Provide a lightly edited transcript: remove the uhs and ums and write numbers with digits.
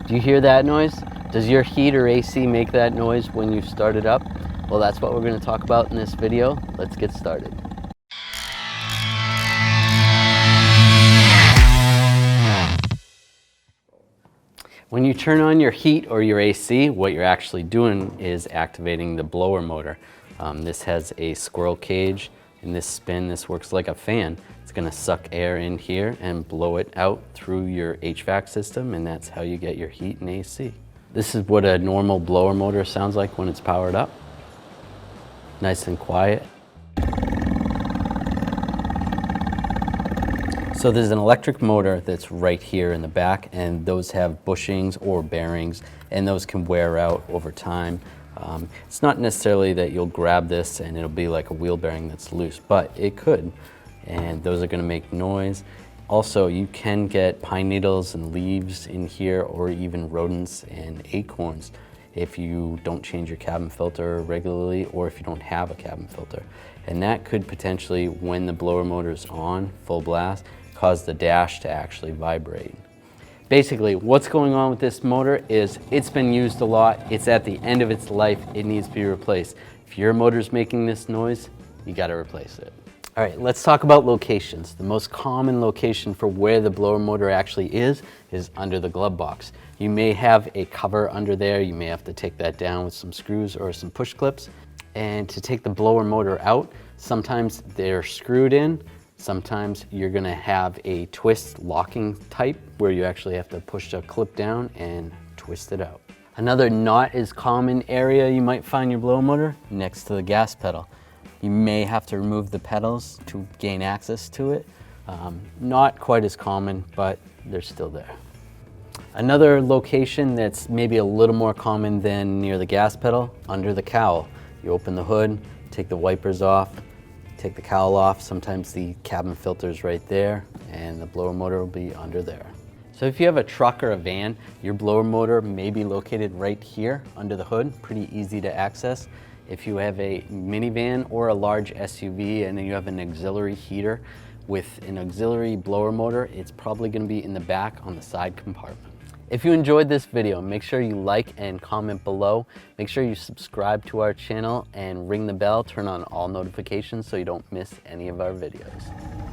Do you hear that noise? Does your heat or AC make that noise when you start it up? Well, that's what we're going to talk about in this video. Let's get started. When you turn on your heat or your AC, what you're actually doing is activating the blower motor. This has a squirrel cage. In this spin, this works like a fan. It's going to suck air in here and blow it out through your HVAC system, and that's how you get your heat and AC. This is what a normal blower motor sounds like when it's powered up. Nice and quiet. So there's an electric motor that's right here in the back, and those have bushings or bearings, and those can wear out over time. It's not necessarily that you'll grab this and it'll be like a wheel bearing that's loose, but it could, and those are going to make noise. Also, you can get pine needles and leaves in here, or even rodents and acorns if you don't change your cabin filter regularly, or if you don't have a cabin filter. And that could potentially, when the blower motor is on full blast, cause the dash to actually vibrate. Basically, what's going on with this motor is it's been used a lot, it's at the end of its life, it needs to be replaced. If your motor's making this noise, you gotta replace it. All right, let's talk about locations. The most common location for where the blower motor actually is under the glove box. You may have a cover under there, you may have to take that down with some screws or some push clips. And to take the blower motor out, sometimes they're screwed in, sometimes you're gonna have a twist locking type where you actually have to push a clip down and twist it out. Another not as common area you might find your blower motor, next to the gas pedal. You may have to remove the pedals to gain access to it. Not quite as common, but they're still there. Another location that's maybe a little more common than near the gas pedal, under the cowl. You open the hood, take the wipers off, take the cowl off. Sometimes the cabin filter is right there, and the blower motor will be under there. So if you have a truck or a van, your blower motor may be located right here under the hood, pretty easy to access. If you have a minivan or a large SUV and then you have an auxiliary heater with an auxiliary blower motor, it's probably going to be in the back on the side compartment. If you enjoyed this video, make sure you like and comment below. Make sure you subscribe to our channel and ring the bell, turn on all notifications so you don't miss any of our videos.